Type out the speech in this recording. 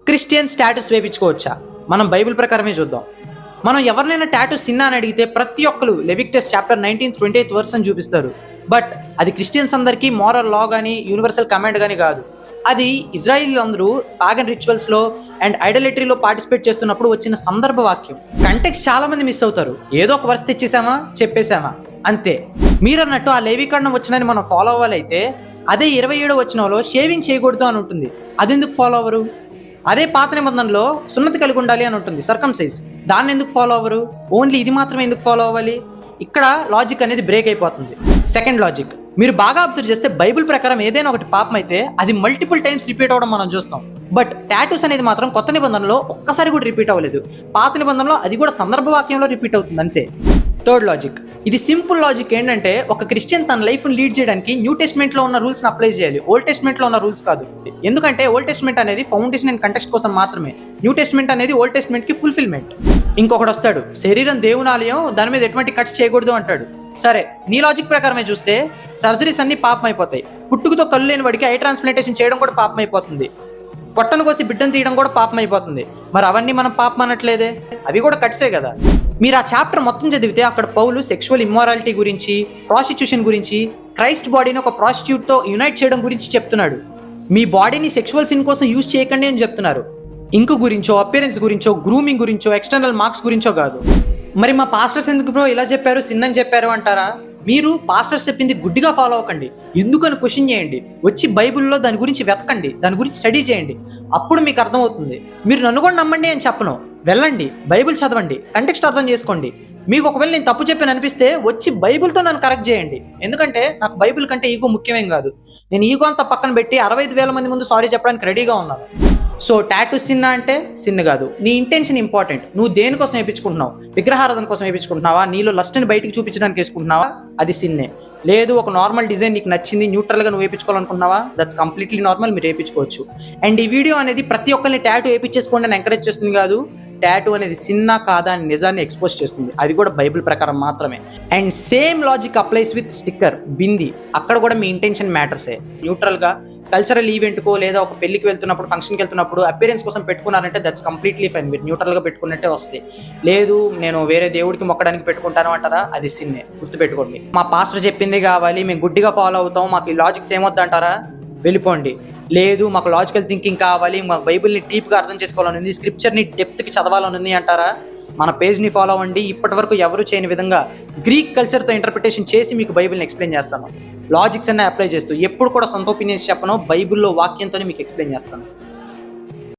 Christian status వేయించుకోవచ్చా? మనం Bible ప్రకారమే చూద్దాం. మనం ఎవరినైనా టాటూ సిన్నా అని అడిగితే ప్రతి ఒక్కరు లెవిటికస్ చాప్టర్ 19:28 వర్స్ అని చూపిస్తారు. బట్ అది క్రిస్టియన్స్ అందరికీ మోరల్ లా కానీ యూనివర్సల్ కమాండ్ కానీ కాదు. అది ఇజ్రాయిల్ అందరూ పాగన్ రిచువల్స్లో అండ్ ఐడలటరీలో పార్టిసిపేట్ చేస్తున్నప్పుడు వచ్చిన సందర్భ వాక్యం. కంటెక్స్ట్ చాలా మంది మిస్ అవుతారు. ఏదో ఒక వర్స్ తెచ్చేసామా చెప్పేశామా అంతే. మీరన్నట్టు ఆ లేవికాండం వచ్చినని మనం ఫాలో అవ్వాలైతే అదే 27వ వచనంలో షేవింగ్ చేయకూడదు అని ఉంటుంది. అదెందుకు ఫాలో అవ్వరు? అదే పాత నిబంధనలో సున్నతి కలిగి ఉండాలి అని ఉంటుంది, సర్కంసైజ్. దాన్ని ఎందుకు ఫాలో అవ్వరు? ఓన్లీ ఇది మాత్రమే ఎందుకు ఫాలో అవ్వాలి? ఇక్కడ లాజిక్ అనేది బ్రేక్ అయిపోతుంది. సెకండ్ లాజిక్, మీరు బాగా అబ్జర్వ్ చేస్తే బైబిల్ ప్రకారం ఏదైనా ఒకటి పాపం అయితే అది మల్టిపుల్ టైమ్స్ రిపీట్ అవ్వడం మనం చూస్తాం. బట్ టాటూస్ అనేది మాత్రం కొత్త నిబంధనలో ఒక్కసారి కూడా రిపీట్ అవ్వలేదు. పాత నిబంధనలో అది కూడా సందర్భ వాక్యంలో రిపీట్ అవుతుంది అంతే. థర్డ్ లాజిక్, ఇది సింపుల్ లాజిక్. ఏంటంటే ఒక క్రిస్టియన్ తన లైఫ్ని లీడ్ చేయడానికి న్యూ టెస్ట్మెంట్ లో ఉన్న రూల్స్ని అప్లై చేయాలి, ఓల్డ్ టెస్ట్మెంట్ లో ఉన్న రూల్స్ కాదు. ఎందుకంటే ఓల్డ్ టెస్ట్మెంట్ అనేది ఫౌండేషన్ అండ్ కంటెక్స్ట్ కోసం మాత్రమే. న్యూ టెస్ట్మెంట్ అనేది ఓల్డ్ టెస్ట్మెంట్ కి ఫుల్ఫిల్మెంట్. ఇంకొకటి వస్తాడు, శరీరం దేవుని ఆలయం, దాని మీద ఎటువంటి కట్స్ చేయకూడదు అంటాడు. సరే, నీ లాజిక్ ప్రకారమే చూస్తే సర్జరీస్ అన్ని పాపం అయిపోతాయి. పుట్టుకతో కళ్ళు లేని వాడికి ఐ ట్రాన్స్ప్లాంటేషన్ చేయడం కూడా పాపం అయిపోతుంది. పొట్టను కోసి బిడ్డను తీయడం కూడా పాపం అయిపోతుంది. మరి అవన్నీ మనం పాపం అనట్లేదే, అవి కూడా కట్సే కదా. మీరు ఆ చాప్టర్ మొత్తం చదివితే అక్కడ పౌలు సెక్షువల్ ఇమ్మారాలిటీ గురించి, ప్రాస్టిట్యూషన్ గురించి, క్రైస్ట్ బాడీని ఒక ప్రాస్టిట్యూట్తో యునైట్ చేయడం గురించి చెప్తున్నాడు. మీ బాడీని సెక్షువల్ సిన్ కోసం యూజ్ చేయకండి అని చెప్తున్నారు. ఇంకు గురించో, అపియరెన్స్ గురించో, గ్రూమింగ్ గురించో, ఎక్స్టర్నల్ మార్క్స్ గురించో కాదు. మరి మా పాస్టర్స్ ఎందుకు బ్రో ఇలా చెప్పారు, సిన్ అని చెప్పారు అంటారా? మీరు పాస్టర్స్ చెప్పింది గుడ్డిగా ఫాలో అవ్వకండి. ఎందుకని క్వశ్చన్ చేయండి, వచ్చి బైబిల్లో దాని గురించి వెతకండి, దాని గురించి స్టడీ చేయండి. అప్పుడు మీకు అర్థమవుతుంది. మీరు నన్ను కూడా నమ్మండి అని చెప్పను, వెళ్ళండి బైబిల్ చదవండి, కంటెక్స్ట్ అర్థం చేసుకోండి. మీకు ఒకవేళ నేను తప్పు చెప్పాను అనిపిస్తే వచ్చి బైబిల్తో నన్ను కరెక్ట్ చేయండి. ఎందుకంటే నాకు బైబిల్ కంటే ఈగో ముఖ్యమేం కాదు. నేను ఈగో అంతా పక్కన పెట్టి 65,000 మంది ముందు సారీ చెప్పడానికి రెడీగా ఉన్నాను. సో టాటూ సిన్న అంటే సిన్ కాదు, నీ ఇంటెన్షన్ ఇంపార్టెంట్. నువ్వు దేనికోసం వేయించుకుంటున్నావు? విగ్రహారాధన కోసం వేయించుకుంటున్నావా? నీలో లస్ట్ని బయటికి చూపించడానికి వేసుకుంటున్నావా? అది సిన్నే. లేదు, ఒక నార్మల్ డిజైన్ నీకు నచ్చింది, న్యూట్రల్గా నువ్వు వేయించుకోవాలనుకున్నావా? దట్స్ కంప్లీట్లీ నార్మల్, మీరు వేయించుకోవచ్చు. అండ్ ఈ వీడియో అనేది ప్రతి ఒక్కరిని టాటూ వేయించేసుకోండి అని ఎంకరేజ్ చేస్తుంది కాదు. టాటూ అనేది సిన్నా కాదా అని నిజాన్ని ఎక్స్పోజ్ చేస్తుంది, అది కూడా బైబిల్ ప్రకారం మాత్రమే. And same logic applies with sticker, bindi. అక్కడ కూడా మీ ఇంటెన్షన్ మ్యాటర్సే. న్యూట్రల్గా కల్చరల్ ఈవెంట్కో లేదా ఒక పెళ్లికి వెళ్తున్నప్పుడు, ఫంక్షన్కి వెళ్తున్నప్పుడు అపియరెన్స్ కోసం పెట్టుకున్నారంటే దట్స్ కంప్లీట్లీ ఫైన్, మీరు న్యూట్రల్గా పెట్టుకున్నట్టే వస్తాయి. లేదు నేను వేరే దేవుడికి మొక్కడానికి పెట్టుకుంటాను అంటారా? అది సిన్నే, గుర్తుపెట్టుకోండి. మా పాస్టర్ చెప్పింది కావాలి, మేము గుడ్డిగా ఫాలో అవుతాం, మాకు ఈ లాజిక్స్ ఏమొద్దంటారా? వెళ్ళిపోండి. లేదు మాకు లాజికల్ థింకింగ్ కావాలి, మాకు బైబిల్ని డీప్గా అర్థం చేసుకోవాలని ఉంది, స్క్రిప్చర్ని డెప్త్కి చదవాలని ఉంది అంటారా? మన పేజ్ని ఫాలో అవ్వండి. ఇప్పటి వరకు ఎవరు చేయని విధంగా గ్రీక్ కల్చర్తో ఇంటర్ప్రిటేషన్ చేసి మీకు బైబిల్ని ఎక్స్ప్లెయిన్ చేస్తాను. లాజిక్స్ అన్నీ అప్లై చేస్తూ ఎప్పుడు కూడా సొంత ఒపీనియన్స్ చెప్పను, బైబిల్లో వాక్యంతోనే మీకు ఎక్స్ప్లెయిన్ చేస్తాను.